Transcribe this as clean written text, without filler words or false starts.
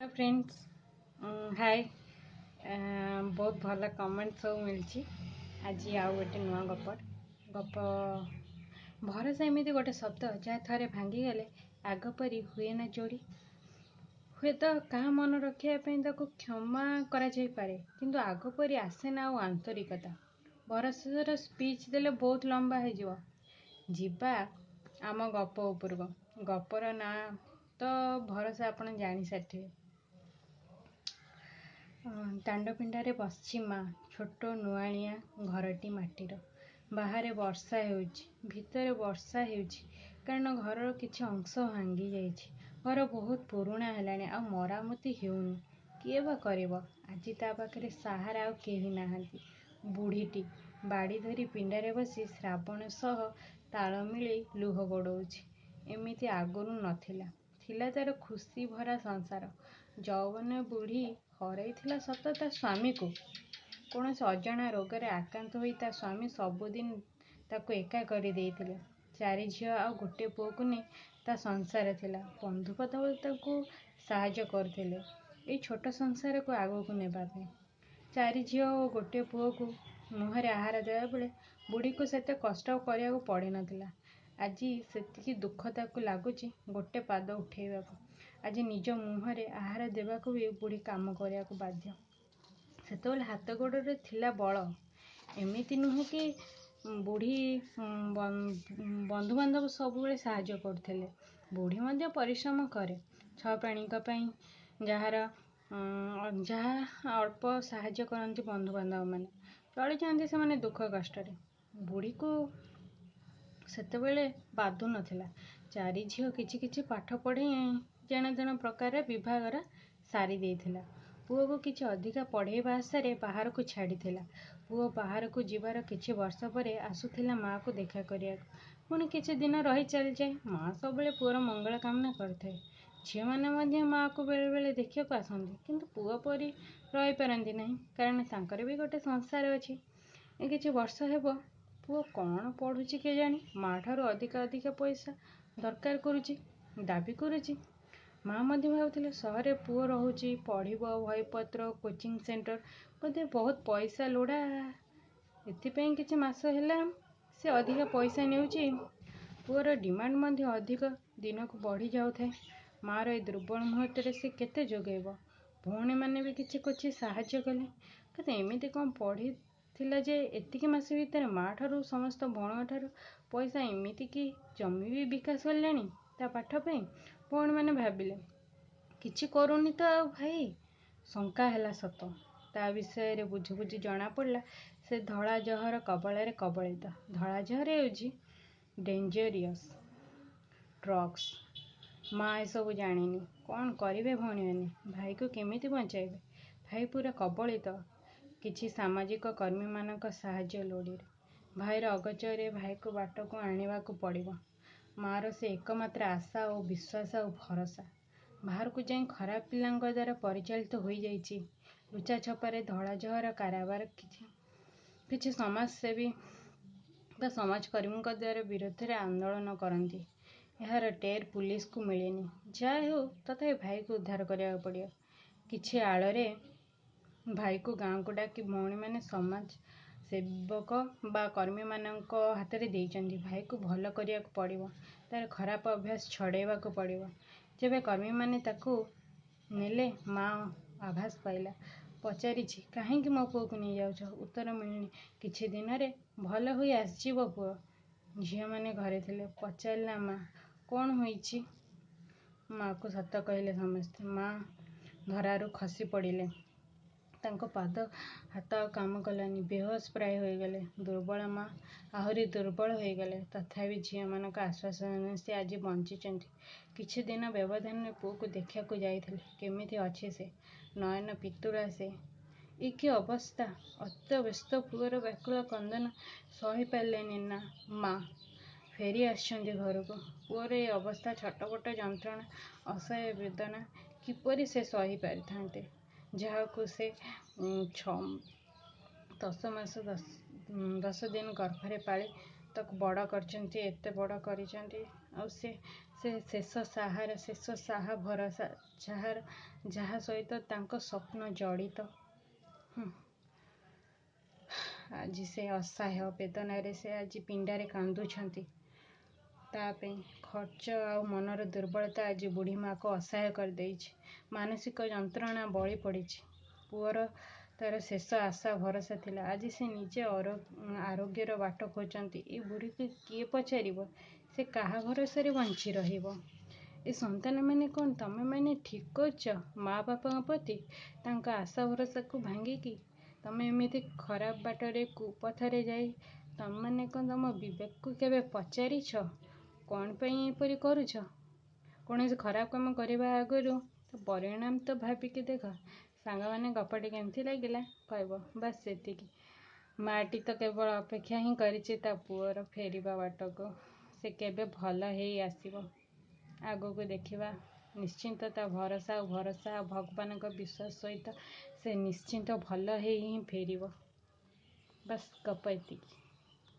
Hello friends, हाय। बहुत भल comment सब मिली। आज आउ गोटे नुआ गप भरोसा एमती गोटे शब्द जहाँ थे भांगीगले आग परी हुए ना जोड़ी। हुए तो क्या मन रखापी क्षमा करे किंतु आग परी आसे ना आंतरिकता। भरोसार स्पीच देले बहुत लंबा हो जीवा आम गप उपरको। गपर ना तो भरोसा आपण जानी सारी। दांडपिंडारे बसी माँ छोट नुआणिया घरटी माटीर। बाहर वर्षा भितर वर्षा कारण घर किसी अंश भांगी जाइए। घर बहुत पुराणा है आ मरामती होनी किए बा करिब। आज ता पाखे सहारा आ केही नाहांती। बुढ़ीटी बाड़ी धरी पिंडारे बसी श्रावण सह ताल मिले लुह गड़ौची। एमिति आगुरी नथिला। थिला तार खुशी भरा संसार। जौवन बुढ़ी हरईथिला सत ता स्वामी को। कौन से अजाणा रोग आक्रांत होई ता स्वामी सबुदिन ताको एका कर देइथिले। चारि झील आ गोटे पुओ को नहीं ता संसार थिला। बंधु बांधव ताको साहाय्य करथिले एई छोट संसार को आगो को नेबा पे। चारि झील और गोटे पुओ को मुहरे आहार देवा बेले बुढ़ी को सेते कष्ट करिया को पड़ी नथिला। आज सेतिकी दुख ताको लागुची गोटे पाद उठेइबाको। आज निज मुहरे आहार देवाको भी बुढ़ी काम करिया को बाध्य। सेतेबेले हाथ गोड़े थिला बल। एमिति नुहे कि बुढ़ी बंधु बांधव सब साहाय्य करथिले। बुढ़ी मध्य परिश्रम करे छ प्राणी जार जहाँ अल्प साहाय्य करती बंधु बांधव मैंने चली जाती से दुख कष्ट। बुढ़ी को सेतेबेले बाधु नथिला। चारि झील किछि किछि पाठ पढ़ी जेणे तेणे प्रकार विभागर सारी देइथिला। पुओ को किछि अधिका पढ़ेଇବା आशारे बाहर को छाड़ीथिला। पुओ बाहर को जीवार किछि वर्ष पर आसुथिला माँ को देखा करिया। पुणी किछि दिन रही चली जाए। माँ सबले पुओर मंगल कामना करथाए। झील माने मध्य माँ को बेले बेले देखिया को आसंती किंतु पुओ परी रही पारंती नहीं कारण तांकर भी गोटे संसार अछि। ए किछि वर्ष हेबो पुओ कौन पढ़ुची के जानी माँ ठारू अधिका अधिका पैसा दरकार करुची दाबी करुची। माँ मध्य भावुथिले सहरे पुओ रहुची पढ़िबो बहीपत्र कोचिंग सेंटर बोधे बहुत पैसा लोड़ा एथिपाई किछि मास ହେଲା से अधिका पैसा नेउची। पुओर डिमांड मध्य अधिक दिन को बढ़ी जाउथाए। मार ए दुर्बल मुहूर्त से केते जोगेब। भौणी मैंने भी किछि कोछि साहाय्य कले कहते एमिति कौन पढ़ी थिला जे एतिकी मास भितर माँ ठारू समस्त भौण ठारू पैसा एमिति कि जमी भी विकास कल्याणी ता पाठ पे। भौणी मैंने भाविले किछि करूनी तो भाई शंका है सत। ता विषय बुझी बुझी जना पड़ा से धड़ा जहर कबल कबलित। धड़ा जहर होउची डेंजरियस ड्रग्स। माँ सब जानिनी कौन करेंगे भौणी मैंने भाई को केमिति बचाइबे। भाई पूरा कबलित। किछि सामाजिक कर्मी मानक साहाय्य लोड़ी। भाईर अगचरे भाई को बाट को आने को पड़ो। मार से एकमात्र आशा और विश्वास और भरोसा बाहर को जाए खराब पिला द्वारा परिचालित हो जाइए। लुचा छपारे धड़ा जहर काराबार किछि समाजसेवी बा समाजकर्मी द्वारा विरोध में आंदोलन करती। यार टेर पुलिस को मिलेनी जहाँ हो तथा भाई को उद्धार करा पड़ो। किछि आड़े भाई को गाँव को डाकी भौणी मैंने समाज सेवक बा कर्मी मानक हाथ में देइचंती। भाई को भल करिया को पड़ो तार खराब अभ्यास छड़ेवा को पड़ो। जब कर्मी माने ताको नेले माँ आभास पाइला पचारि कहीं मो पुओ को नहीं जाऊछ उत्तर मिलनी किछि दिन रे भल हुई आसजिवो पुओ। झील माने घरे थिले पचारला माँ कौन होईची। माँ को सत कहले समस्ते। माँ धरारू खसी पड़िले तांको पाद हाथ काम कलानी बेहोश प्राय हो गले। दुर्बल माँ आहरी दुर्बल हो गले तथापि झील मानक आश्वासन से आज बंचिचंती। किछि दिन व्यवधान में पुओ को देखा को जाइथिले केमिति अच्छे से नयन पितुरा से ए कि अवस्था अत्यव्यस्त पुओर व्याकुल कंदन सही पारेनि ना माँ फेरी आछंती घर को। पुओर ए अवस्था छटपट जंत्रणा असह्य वेदना किपरि से सही पारि थांते जहाँ को से 10 मास 10 दिन गर्भरे पाली तक बड़ करचंती एते बड़ करिचंती। आ से ସେ ଶେଷ ସାହା ଭରସା, ଯାହା ସହିତ ତାଙ୍କ ସ୍ୱପ୍ନ ଜଡ଼ିତ। ଆଜି ସେ ଅସହାୟ ବେଦନାରେ ସେ ଆଜି ପିଣ୍ଡାରେ କାନ୍ଦୁଛନ୍ତି। ତା ପାଇଁ ଖର୍ଚ୍ଚ ଆଉ ମନର ଦୁର୍ବଳତା ଆଜି ବୁଢ଼ୀ ମା'କୁ ଅସହାୟ କରିଦେଇଛି। ମାନସିକ ଯନ୍ତ୍ରଣା ବଳି ପଡ଼ିଛି। ପୁଅର ତାର ଶେଷ ଆଶା ଭରସା ଥିଲା। ଆଜି ସେ ନିଜେ ଆରୋଗ୍ୟର ବାଟ ଖୋଜନ୍ତି। ଏ ବୁଢ଼ୀକୁ କିଏ ପଚାରିବ? ସେ କାହା ଭରସାରେ ବଞ୍ଚି ରହିବ? ଏ ସନ୍ତାନମାନେ କ'ଣ ତମେମାନେ ଠିକ୍ କରୁଛ ମା ବାପାଙ୍କ ପ୍ରତି? ତାଙ୍କ ଆଶା ଭରସାକୁ ଭାଙ୍ଗିକି ତମେ ଏମିତି ଖରାପ ବାଟରେ କୁପଥରେ ଯାଇ ତମେମାନେ କ'ଣ ତମ ବିବେକକୁ କେବେ ପଚାରିଛ କ'ଣ ପାଇଁ ଏପରି କରୁଛ? କୌଣସି ଖରାପ କାମ କରିବା ଆଗରୁ ପରିଣାମ ତ ଭାବିକି ଦେଖ। ସାଙ୍ଗମାନେ ଗପଟି କେମିତି ଲାଗିଲା କହିବ। ବାସ୍ ସେତିକି। ମାଟି ତ କେବଳ ଅପେକ୍ଷା ହିଁ କରିଛି ତା ପୁଅର ଫେରିବା ବାଟକୁ। ସେ କେବେ ଭଲ ହେଇ ଆସିବ ଆଗକୁ ଦେଖିବା। ନିଶ୍ଚିନ୍ତ ତା ଭରସା ଆଉ ଭଗବାନଙ୍କ ବିଶ୍ୱାସ ସହିତ ସେ ନିଶ୍ଚିନ୍ତ ଭଲ ହେଇ ହିଁ ଫେରିବ। ବାସ୍ ଗପ ଏତିକି।